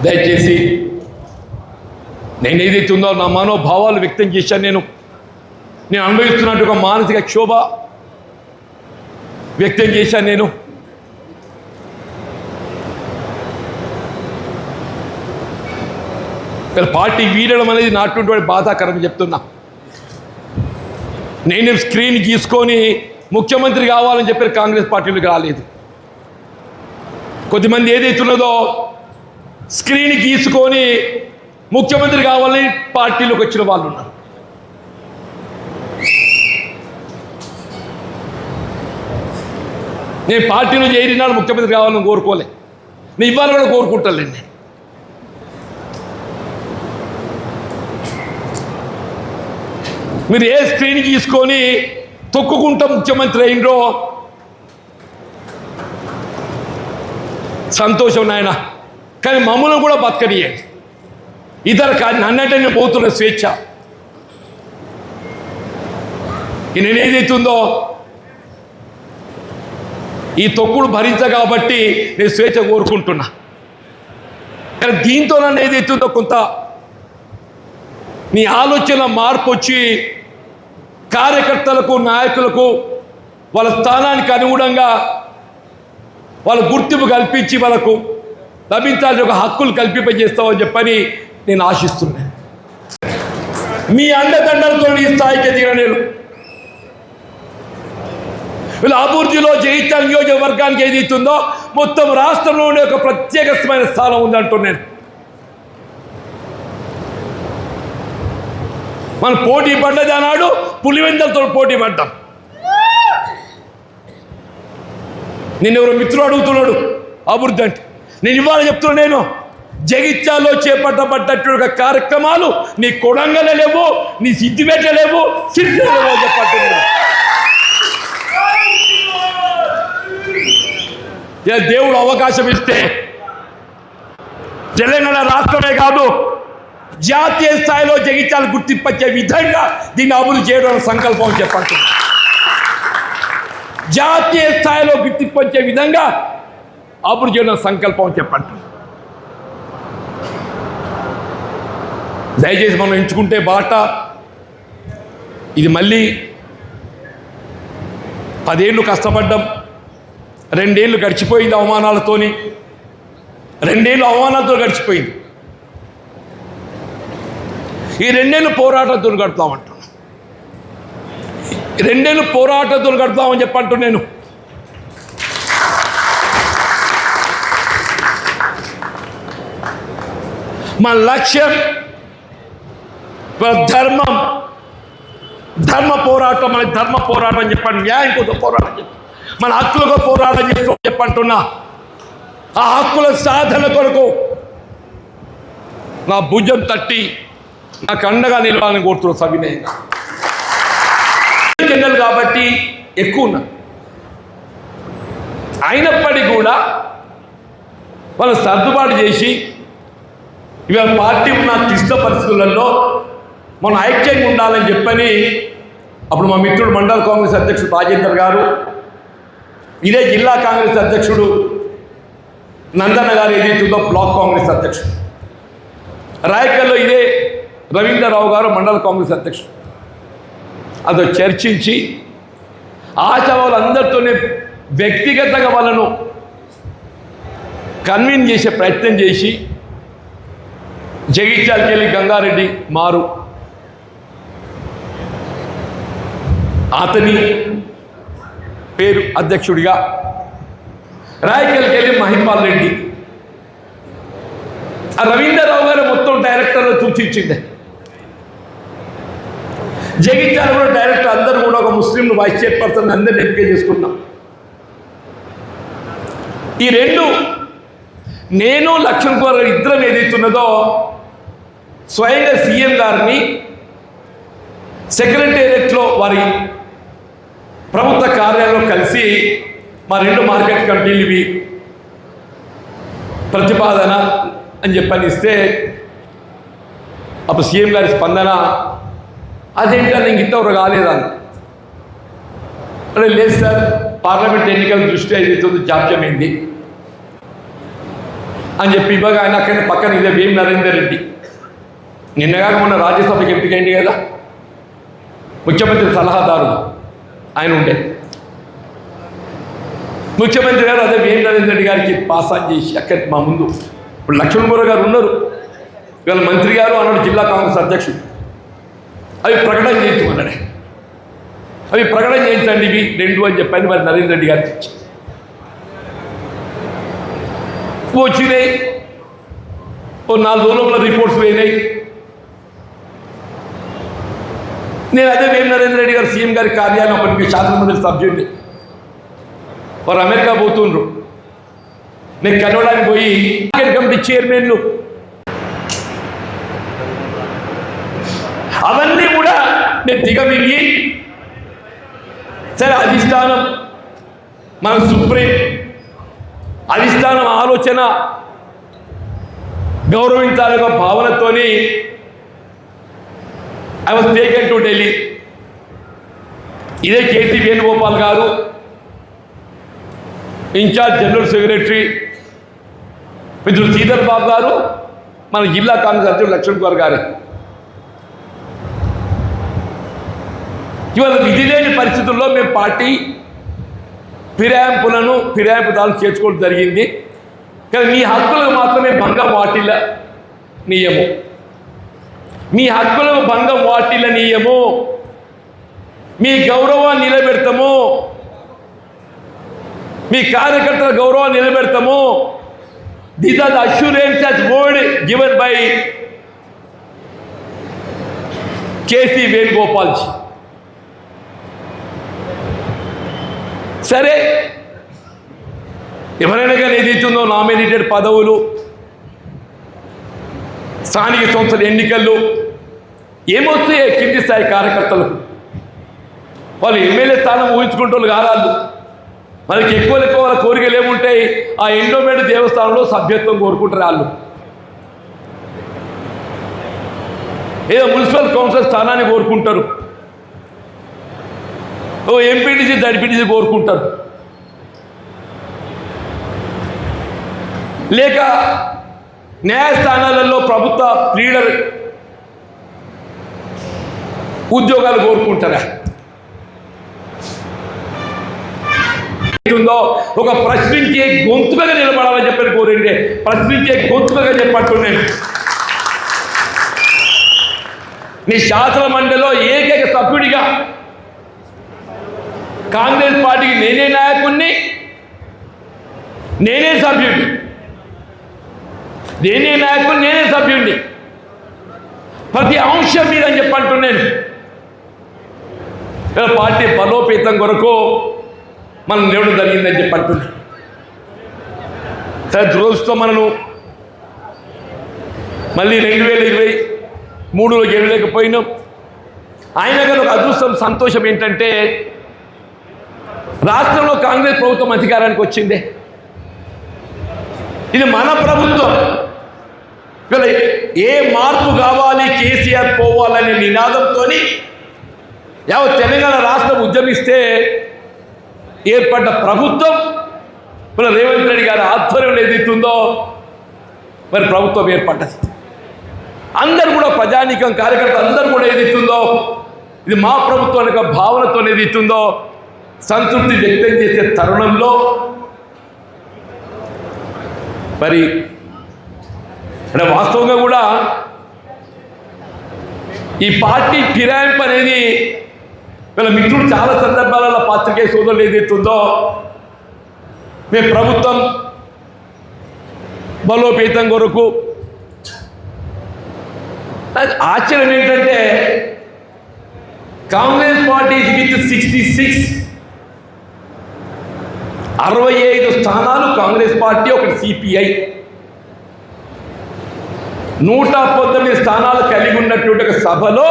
దయచేసి నేను ఏదైతే ఉందో నా మనోభావాలు వ్యక్తం చేశాను. నేను అనుభవిస్తున్నట్టు ఒక మానసిక క్షోభ వ్యక్తం చేశాను. నేను పార్టీ వీడడం అనేది నాటువంటి బాధాకరం చెప్తున్నా. నేను స్క్రీన్ గీసుకొని ముఖ్యమంత్రి కావాలని చెప్పి కాంగ్రెస్ పార్టీలోకి రాలేదు. కొద్దిమంది ఏదైతున్నదో స్క్రీన్ గీసుకొని ముఖ్యమంత్రి కావాలని పార్టీలోకి వచ్చిన వాళ్ళు ఉన్నారు. నేను పార్టీలో చేరినాడు ముఖ్యమంత్రి కావాలని కోరుకోలే. నేను ఇవాళ కూడా కోరుకుంటానండి. మీరు ఏ స్క్రీన్ గీసుకొని తొక్కుకుంటా ముఖ్యమంత్రి అయినరో సంతోషం నాయన, కానీ మమ్మల్ని కూడా బతకనియండి. ఇతర నన్నంటే నేను పోతున్న స్వేచ్ఛ నేనేదైతుందో ఈ తొక్కుడు భరించ కాబట్టి నేను స్వేచ్ఛ కోరుకుంటున్నా. కానీ దీంతో నన్ను ఏదైతుందో కొంత నీ ఆలోచన మార్పు వచ్చి కార్యకర్తలకు నాయకులకు వాళ్ళ స్థానానికి అనుగుణంగా వాళ్ళ గుర్తింపు కల్పించి వాళ్ళకు లభించాల్సిన ఒక హక్కులు కల్పింపజేస్తామని చెప్పని నేను ఆశిస్తున్నాను. మీ అండదండలతో ఈ స్థాయికి ఎదిగిన నేను వీళ్ళ అభివృద్ధిలో జగిత్యాల నియోజకవర్గానికి ఏదైతుందో మొత్తం రాష్ట్రంలోనే ఒక ప్రత్యేకమైన స్థానం ఉందంటున్నాను. మనం పోటీ పడ్డది అన్నాడు, పులివెందలతో పోటీ పడ్డాం. నిన్న ఎవరో మిత్రుడు అడుగుతున్నాడు అభివృద్ధి అంటే, నేను ఇవాళ చెప్తున్నా, నేను జగిత్యాల్లో చేపట్టబడ్డటువంటి కార్యక్రమాలు నీ కొడంగల్ లేవు, నీ సిద్దిపేట లేవు, సిద్దిపేట లేవు చెప్పట్టున్నా. దేవుడు అవకాశం ఇస్తే తెలంగాణ రాష్ట్రమే కాదు జాతీయ స్థాయిలో జగిత్యాలు గుర్తింపచ్చే విధంగా దీన్ని అభివృద్ధి చేయడం సంకల్పం చెప్పండి. జాతీయ స్థాయిలో గుర్తింపచ్చే విధంగా అభివృద్ధి చేయడం సంకల్పం చెప్పండి. దయచేసి మనం ఎంచుకుంటే బాట ఇది. మళ్ళీ 10 ఏళ్ళు కష్టపడ్డాం, 2 ఏళ్ళు గడిచిపోయింది అవమానాలతోని, 2 ఏళ్ళు అవమానాలతో గడిచిపోయింది. ఈ 2 ఏళ్ళు పోరాటంతో గడుపుతామంటాను, 2 ఏళ్ళు పోరాటంతో గడుపుతామని చెప్పంటూ నేను మన లక్ష్యం ధర్మ పోరాటం, మన ధర్మ పోరాటం చెప్పండి, న్యాయం కోసం పోరాటం చెప్పండి, మన హక్కులకు పోరాటం చేస్తూ చెప్పంటున్నా. ఆ హక్కుల సాధన కొరకు నా భుజం తట్టి నాకు అండగా నిలవాలని కోరుతున్నా సవినయంగా. జనరల్ కాబట్టి ఎక్కువ ఉన్నా, అయినప్పటికీ కూడా వాళ్ళు సర్దుబాటు చేసి ఇవాళ పార్టీ ఉన్న క్లిష్ట పరిస్థితులలో మనం ఐక్యంగా ఉండాలని చెప్పని అప్పుడు మా మిత్రుడు మండల కాంగ్రెస్ అధ్యక్షుడు రాజేందర్ గారు, ఇదే జిల్లా కాంగ్రెస్ అధ్యక్షుడు నందన్న గారు, ఏదైతుందో బ్లాక్ కాంగ్రెస్ అధ్యక్షుడు, రాయకల్లో ఇదే రవీంద్రరావు గారు మండల కాంగ్రెస్ అధ్యక్షుడు, అదో చర్చించి ఆశావాళ్ళందరితోనే వ్యక్తిగతంగా వాళ్ళను కన్విన్స్ చేసే ప్రయత్నం చేసి జగిత్యాలకి వెళ్ళి గంగారెడ్డి మారు, అతని పేరు అధ్యక్షుడిగా, రాయకల్కి వెళ్ళి మహిపాల్ రెడ్డి, ఆ రవీంద్రరావు గారు మొత్తం డైరెక్టర్లో సూచించింది. జగిత్యాల కూడా డైరెక్టర్ అందరూ కూడా ఒక ముస్లింలు వైస్ చైర్పర్సన్ అందరిని ఎంపిక చేసుకున్నాం. ఈ 2 నేను లక్ష్మణ్ కుమార్ గారు ఇద్దరం ఏదైతున్నదో స్వయంగా సీఎం గారిని సెక్రటేరియట్లో వారి ప్రభుత్వ కార్యాలయంలో కలిసి మా 2 మార్కెట్ కమిటీలు ఇవి ప్రతిపాదన అని చెప్పని ఇస్తే అప్పుడు సీఎం గారి స్పందన, అదేంటని ఇంతవరకు కాలేదని. అంటే లేదు సార్, పార్లమెంట్ ఎన్నికల దృష్ట్యా ఏదైతుందో జాప్యమైంది, అని చెప్పి ఇవ్వగా ఆయన అక్కడ పక్కన ఇదే వేం నరేందర్ రెడ్డి నిన్నగాక మొన్న రాజ్యసభకి ఎంపికైంది కదా, ముఖ్యమంత్రి సలహాదారుడు ఆయన ఉండే. ముఖ్యమంత్రి గారు అదే వేం నరేందర్ రెడ్డి గారికి పాస్ ఆన్ చేసి అక్కడ మా ముందు ఇప్పుడు లక్ష్మణ్ గారు ఉన్నారు, ఇవాళ మంత్రి గారు అన్నాడు జిల్లా కాంగ్రెస్ అధ్యక్షుడు, అవి ప్రకటన చేయించమన్నాడే, అవి ప్రకటన చేయించండి ఇవి 2 అని చెప్పని మరి నరేంద్ర రెడ్డి గారికి ఇచ్చి వచ్చినాయి. ఓ 4 రోజుల రిపోర్ట్స్ పోయినాయి. నేను అదే వేం నరేంద్ర రెడ్డి గారు సీఎం గారి కార్యాలయం ఒకటి శాసనమండలి సభ్యుడిని, వారు అమెరికా పోతుండ్రు, నేను కలవడానికి పోయి కమిటీ చైర్మన్లు అవన్నీ కూడా నేను దిగమింగి సరే అధిష్టానం మన సుప్రీం అధిష్టానం ఆలోచన గౌరవించాలనే భావనతోని I was taken to Delhi. ఇదే కేసీ వేణుగోపాల్ గారు ఇన్ఛార్జ్ జనరల్ సెక్రటరీ, మిత్రుడు శ్రీధర్ బాబు గారు, మన జిల్లా కాంగ్రెస్ అధ్యక్షుడు లక్ష్మణ్ గారు. ఇవాళ విధి లేని పరిస్థితుల్లో మేము పార్టీ ఫిరాయింపుదారులు చేర్చుకోవడం జరిగింది. కానీ మీ హక్కులకు మాత్రమే భంగం వాటిల్ల నియము, మీ హక్కులకు భంగం వాటిల్ల నియము, మీ గౌరవాన్ని నిలబెడతాము, మీ కార్యకర్తల గౌరవాన్ని నిలబెడతాము. These are the assurances word given by KC Venugopal ji. సరే ఎవరైనా కానీ ఏదైతుందో నామినేటెడ్ పదవులు, స్థానిక సంస్థల ఎన్నికల్లో ఏమొస్తే కింది స్థాయి కార్యకర్తలు వాళ్ళు ఎమ్మెల్యే స్థానం ఊహించుకుంటూ కారాళ్ళు, మనకి ఎక్కువ వాళ్ళ కోరికలు ఏముంటాయి, ఆ ఎండోమెంట్ దేవస్థానంలో సభ్యత్వం కోరుకుంటారు వాళ్ళు, ఏదో మున్సిపల్ కౌన్సిల్ స్థానాన్ని కోరుకుంటారు, ఓ ఎంపీటీసీ జడ్పీటీసీ కోరుకుంటారు, లేక న్యాయస్థానాలలో ప్రభుత్వ లీడర్ ఉద్యోగాలు కోరుకుంటారా? ఒక ప్రశ్నించే గొంతుకగా నిలబడాలని చెప్పని కోరిండే, ప్రశ్నించే గొంతుకగా చెప్పట్టున్నాను. నీ శాసన మండలిలో ఏకైక సభ్యుడిగా కాంగ్రెస్ పార్టీకి నేనే నాయకుడిని, నేనే సభ్యుడిని, నేనే నాయకుడిని, నేనే సభ్యుడిని, ప్రతి అంశం మీద అని చెప్పంటున్నాను. పార్టీ బలోపేతం కొరకు మనం నిలవడం జరిగిందని చెప్పంటున్నాను. సరే దురదృష్టం మనను మళ్ళీ 2023లో గెలవలేకపోయినాం. ఆయన గారు ఒక అదృష్టం సంతోషం ఏంటంటే రాష్ట్రంలో కాంగ్రెస్ ప్రభుత్వం అధికారానికి వచ్చిందే. ఇది మన ప్రభుత్వం. ఏ మార్పు కావాలి, కేసీఆర్ పోవాలనే నినాదంతో యావత్ తెలంగాణ రాష్ట్రం ఉద్యమిస్తే ఏర్పడ్డ ప్రభుత్వం మన రేవంత్ రెడ్డి గారి ఆధ్వర్యంలో ఏదైతుందో మరి ప్రభుత్వం ఏర్పడ్డది. అందరూ కూడా ప్రజానీకం కార్యకర్తలు అందరూ కూడా ఏదైతుందో ఇది మా ప్రభుత్వం అనే భావనతో ఏదైతుందో సంతృప్తి వ్యక్తం చేసే తరుణంలో మరి అంటే వాస్తవంగా కూడా ఈ పార్టీ ఫిరాయింపు అనేది వీళ్ళ మిత్రుడు చాలా సందర్భాలలో పాత్రికేయ సోదరులు ఏదైతుందో మేము ప్రభుత్వం బలోపేతం కొరకు ఆశ్చర్యం ఏంటంటే కాంగ్రెస్ పార్టీ విత్ 65 స్థానాలు కాంగ్రెస్ పార్టీ, ఒకటి సిపిఐ 119 స్థానాలు కలిగి ఉన్నటువంటి ఒక సభలో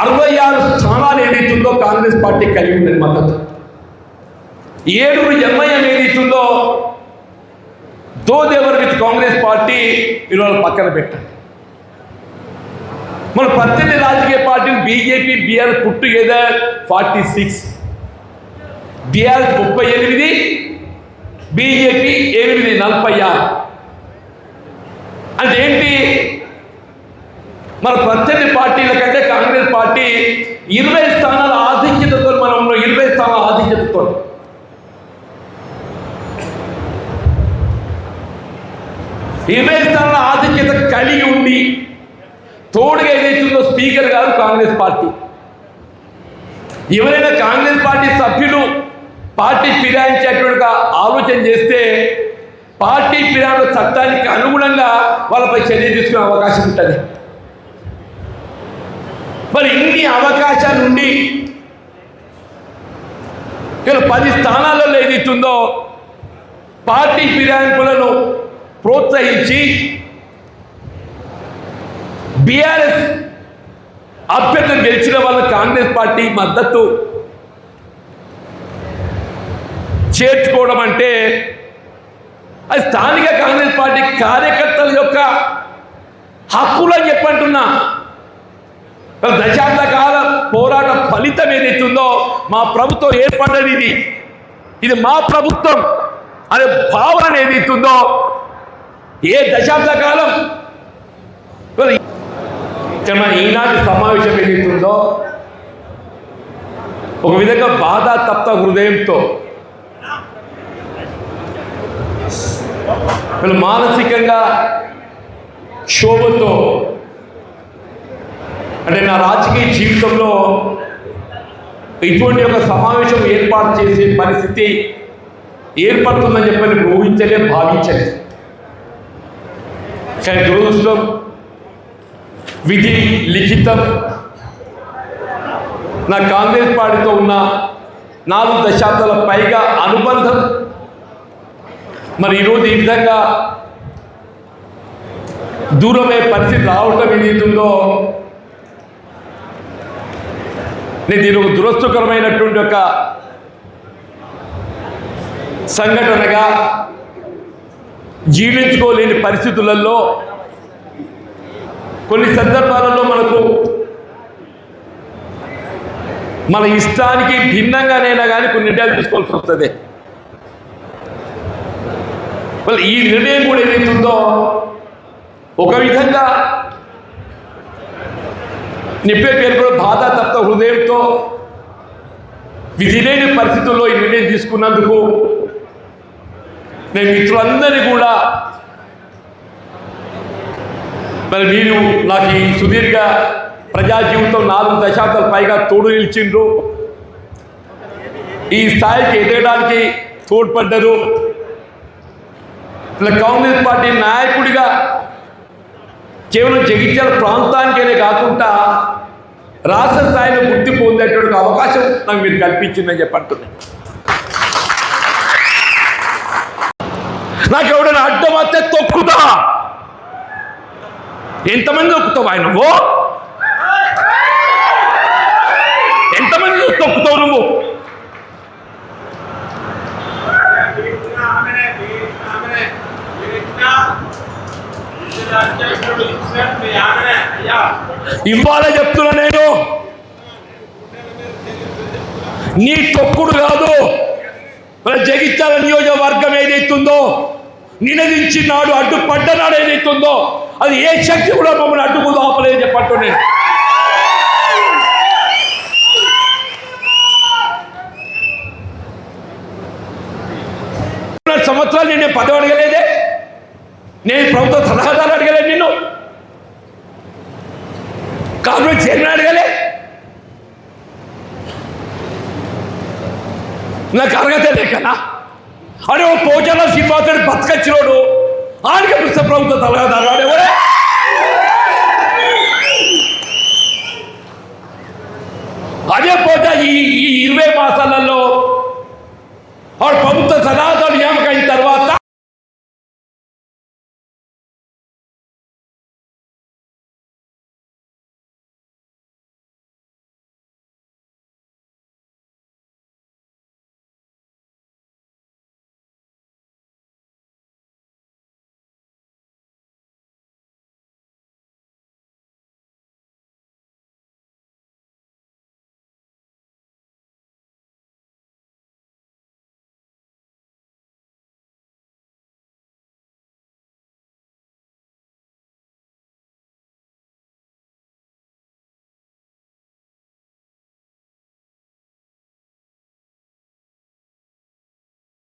66 స్థానాలు ఏదైతుందో కాంగ్రెస్ పార్టీ కలిగి ఉన్నది మద్దతు. 7 ఎంఐఎం ఏదైతుందో దోదేవర్ విత్ కాంగ్రెస్ పార్టీ ఇవాళ పక్కన పెట్టండి. మన 18 రాజకీయ పార్టీలు బీజేపీ బీఆర్ఎస్ పుట్టు ఏదో 46, బీఆర్ఎస్ 38, బీజేపీ 8, 46. మన ప్రత్యర్థి పార్టీల కంటే కాంగ్రెస్ పార్టీ 20 స్థానాల ఆధిక్యతతో మనం 20 స్థానాల ఆధిక్యతతో ఆధిక్యత కలిగి ఉండి తోడుగా ఏదైతుందో స్పీకర్ గారు కాంగ్రెస్ పార్టీ. ఎవరైనా కాంగ్రెస్ పార్టీ సభ్యులు పార్టీ ఫిరాయించేటట్టుగా ఆలోచన చేస్తే పార్టీ ఫిరాయింపు చట్టానికి అనుగుణంగా వాళ్ళపై చర్య తీసుకునే అవకాశం ఉంటుంది. మరి ఇన్ని అవకాశాలు ఉండి ఇలా 10 స్థానాలలో ఏదైతుందో పార్టీ ఫిరాయింపులను ప్రోత్సహించి బీఆర్ఎస్ అభ్యర్థులు గెలిచిన వాళ్ళ కాంగ్రెస్ పార్టీ మద్దతు చేర్చుకోవడం అంటే అది స్థానిక కాంగ్రెస్ పార్టీ కార్యకర్తల యొక్క హక్కులని చెప్పంటున్నా. దశాబ్ద కాల పోరాట ఫలితం ఏదైతుందో మా ప్రభుత్వం ఏర్పడ్డది, ఇది మా ప్రభుత్వం అనే భావన ఏదైతుందో ఏ దశాబ్ద కాలం ఈనాటి సమావేశం ఏదైతుందో ఒక విధంగా బాధాతప్త హృదయంతో మానసికంగా క్షోభతో, అంటే నా రాజకీయ జీవితంలో ఇటువంటి ఒక సమావేశం ఏర్పాటు చేసే పరిస్థితి ఏర్పడుతుందని చెప్పని ఊహించలే, భావించలే. కానీ దురదృష్టం, విధి లిఖితం నా కాంగ్రెస్ పార్టీతో ఉన్న 4 దశాబ్దాల పైగా అనుబంధం మరి ఈరోజు ఈ విధంగా దూరమే పరిస్థితి రావటం ఏదైతుందో నేను దీని ఒక దురదృష్టకరమైనటువంటి ఒక సంఘటనగా జీర్ణించుకోలేని పరిస్థితులలో కొన్ని సందర్భాలలో మనకు మన ఇష్టానికి భిన్నంగానైనా కానీ కొన్ని నిర్ణయాలు తీసుకోవాల్సి వస్తుంది. ఈ నిర్ణయం కూడా ఏదైతుందో ఒక విధంగా నిప్పే పేరు కూడా బాధాతప్త హృదయంతో విధి లేని పరిస్థితుల్లో ఈ నిర్ణయం తీసుకున్నందుకు నేను మిత్రులందరినీ కూడా మరి మీరు నాకు ఈ సుదీర్ఘ ప్రజా జీవితం 4 దశాబ్దాల పైగా తోడు నిలిచిండ్రు, ఈ స్థాయికి ఎదగడానికి తోడ్పడ్డరు. ఇలా కాంగ్రెస్ పార్టీ నాయకుడిగా కేవలం జగిత్యాల ప్రాంతానికైనా కాకుండా రాష్ట్ర స్థాయిలో గుర్తింపు పొందేటువంటి అవకాశం నాకు మీరు కల్పించిందని చెప్పంటున్నాను. నాకు ఎవడైనా అడ్డం వస్తే తొక్కుతా. ఎంతమంది తొక్కుతావు ఆయన? నువ్వు ఎంతమంది తొక్కుతావు? నువ్వు ఇవాళ చెప్తున్నా, నేను నీ తొక్కుడు కాదు. జగిత్యాల నియోజకవర్గం ఏదైతుందో నినదించి నాడు అడ్డుపడ్డనాడు ఏదైతుందో అది ఏ శక్తి కూడా మమ్మల్ని అడ్డుకుందో ఆపలేదు చెప్పట్టు. నేను 2 సంవత్సరాలు నేను పదవి అడగలేదే, నేను ప్రభుత్వ సలహాదారు అడగలేదు, నిన్ను కాంగ్రెస్ చైర్మన్ అడగలే. నాకు అర్హత లేకనా? అరే ఓ పోచాల శ్రీనివాసుడు బతకచ్చినోడు ఆడికి ప్రభుత్వ సలహాదారు ఆడేవాడే. అదే పోచా ఈ 20 మాసాలలో వాడు ప్రభుత్వ సలహా